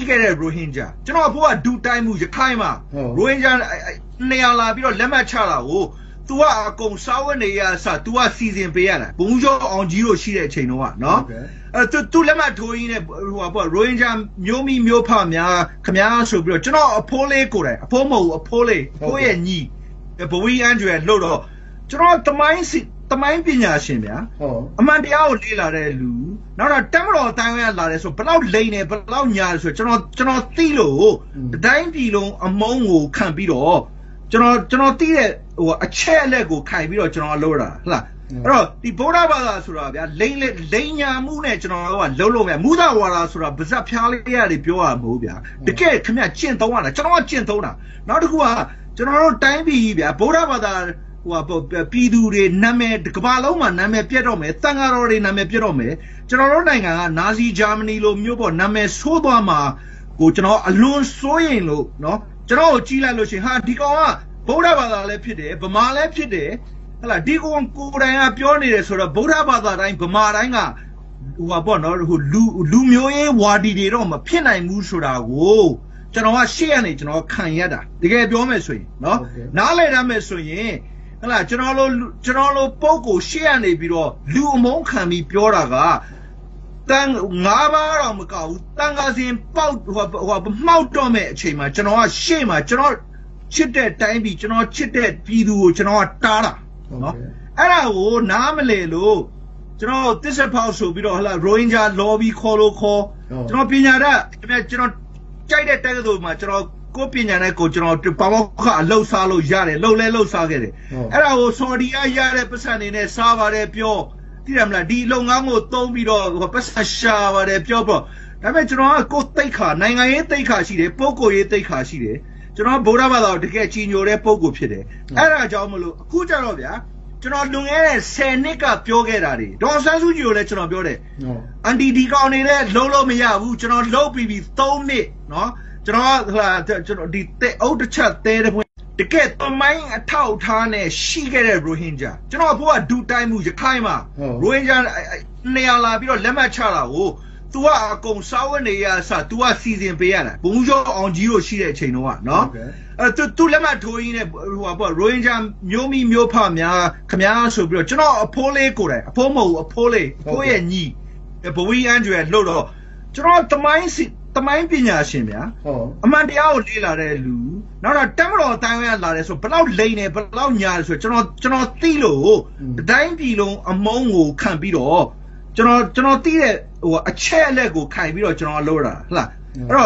ခဲ့တဲ့ Rohingya ကျွန်တော်အဖိုးကဒူတိုင်းမှုရခိုင်မှာ Rohingya နေရာလာပြီးတော့လက်မှတ်ချတာကို तू ကအကုန်စားဝတ်နေရစ तू ကစီစဉ်ပေးရတာဘုံကျော်အောင်ကြီးတို့ရှိတဲ့အချိန်တော့ကနော်သူလက်မှတ်ထိုးရင်းနဲ့ဟိုပေါ့ Rohingya မျိုးမီမျိုးဖများခမားဆိုပြီးတော့ကျွန်တော်အဖိုးလေးကိုယ်တိုင်အဖိုးမဟုတ်အဖိုးလေးကိုယ့်ရဲ့ညီဘဝီအန်ဂျွယ်လို့တော့ကျွန်တော်တမိုင်းပညာရှင်ဗျာအမှန်တရားကိုလေ့လာတဲ့လူနောက်တော့တက်မတော်အတိုင်းဝဲလာတယ်ဆိုဘလောက်လိန်နေဘလောက်ညာတယ်ဆိုကျွန်တော်သိလို့တိုင်းပြည်လုံးအမုန်းကိုခံပြီးတော့ကျွန်တော်သိတဲ့ဟိုအချက်အလက်ကိုခိုင်ပြီးတော့ကျွန်တော်လုပ်တာဟုတ်လားအဲ့တော့ဒီဗုဒ္ဓဘာသာဆိုတာဗျာလိန်ညာမှုနဲ့ကျွန်တော်ကလုံးလုံးပဲမူသဝါဒဆိုတာဗဇက်ဖျားလေးရတယ်ပြောရမဟုတ်ဗျာတကယ်ခင်ဗျကျင့်သုံးရတာကျွန်တော်ကကျင့်သုံးတာနောက်တစ်ခုကကျွန်တော်တို့တိုင်းပြည်ဗျာဗုဒ္ဓဘာသာဟိုပြည်သူတွေနာမည်ကမ္ဘာလုံးမှာနာမည်ပြတ်တော့မယ်သံဃာတော်တွေနာမည်ပြတ်တော့မယ်ကျွန်တော်တို့နိုင်ငံကနာဇီဂျာမနီလိုမျိုးပေါ့နာမည်ဆိုးသွားမှာကိုကျွန်တော်အလွန်စိုးရိမ်လို့နော်ကျွန်တော်ကိုကြီးလိုက်လို့ရှိရင်ဟာဒီကောင်ကဗုဒ္ဓဘာသာလည်းဖြစ်တယ်ဗမာလည်းဖြစ်တယ်ဟဲ့လားဒီကောင်ကိုယ်တိုင်ကပြောနေတယ်ဆိုတော့ဗုဒ္ဓဘာသာတိုင်းဗမာတိုင်းကဟိုပေါ့နော်ဟိုလူမျိုးရေးဝါဒီတွေတော့မဖြစ်နိုင်ဘူးဆိုတာကိုကျွန်တော်ကရှေ့ကနေကျွန်တော်ခံရတာတကယ်ပြောမယ်ဆိုရင်နော်နားလည်ရမယ်ဆိုရင်ဟဲ့လားကျွန်တော်လိုပုံကိုရှေ့ကနေပြီးတော့လူအမုန်းခံပြီးပြောတာကတန်၅ပါးတော့မကောက်ဘူးတန်ခါစင်ပေါက်ဟိုမှောက်တော့မဲ့အချိန်မှာကျွန်တော်ကရှေ့မှာကျွန်တော်ချစ်တဲ့တိုင်းပြည်ကျွန်တော်ချစ်တဲ့ပြည်သူကိုကျွန်တော်ကတားတာနော်အဲ့ဒါကိုနားမလည်လို့ကျွန်တော်တစ်ဆက်ဖောက်ဆိုပြီးတော့ဟလာ Rohingya lobby ခေါ်လို့ခေါ်ကျွန်တော်ပညာတတ်ကျွန်တော်ကြိုက်တဲ့တက္ကသိုလ်မှာကျွန်တော်ကိုပညာနဲ့ကိုကျွန်တော်ပါမောက္ခအလုပ်စားလို့ရတယ်လှုပ်လဲလှုပ်စားခဲ့တယ်အဲ့ဒါကို Saudi ကရတဲ့ပတ်စံနေနဲ့စားပါတယ်ပြောသိရမလားဒီလုပ်ငန်းကိုသုံးပြီးတော့ပတ်စံရှာပါတယ်ပြောပေါ့ဒါပေမဲ့ကျွန်တော်ကကိုသိက္ခာနိုင်ငံရေးသိက္ခာရှိတယ်ပုဂ္ဂိုလ်ရေးသိက္ခာရှိတယ်ကျွန်တော်ဗုဒ္ဓဘာသာကိုတကယ်ကြီးညိုတဲ့ပုဂ္ဂိုလ်ဖြစ်တယ်အဲ့ဒါကြောင့်မလို့အခုကျတော့ဗျာကျွန်တော်လွန်ခဲ့တဲ့10နှစ်ကပြောခဲ့တာတွေဒေါ်ဆန်းစုကြည်ကိုလည်းကျွန်တော်ပြောတယ်အန်တီဒီကောင်နေလည်းလုံးမရဘူးကျွန်တော်လုံးပြီး3နှစ်နော်ကျွန်တော်ဟလာကျွန်တော်ဒီအုတ်တစ်ချက်သေးတဲ့တကယ်တမိုင်းအထောက်ထားနဲ့ရှိခဲ့တဲ့ Rohingya ကျွန်တော်အဖိုးကဒူတိုင်းမှုရခိုင်မှာ Rohingya နေရာလာပြီးတော့လက်မှတ်ချတာကို तू ကအကုန်စားဝတ်နေရစ तू ကစီစဉ်ပေးရတာဘုံကျော်အောင်ကြီးတို့ရှိတဲ့အချိန်တော့ကနော်အဲ့သူလက်မှတ်ထိုးရင်းနဲ့ဟိုပေါ့ Rohingya မျိုးမီမျိုးဖများခမားဆိုပြီးတော့ကျွန်တော်အဖိုးလေးကိုယ်တိုင်အဖိုးမဟုတ်အဖိုးလေးကိုယ့်ရဲ့ညီဘဝီအန်ဂျွယ်လို့တော့ကျွန်တော်တမိုင်းပညာရှင်ဗျာအမှန်တရားကိုလေ့လာတဲ့လူနောက်တော့တက်မတော်အတိုင်းဝဲလာတယ်ဆိုဘလောက်လိန်နေဘလောက်ညာတယ်ဆိုကျွန်တော်သိလို့တိုင်းပြည်လုံးအမုန်းကိုခံပြီးတော့ကျွန်တော်သိတဲ့ဟိုအချက်အလက်ကိုခိုင်ပြီးတော့ကျွန်တော်လုပ်တာဟုတ်လားအဲ့တော့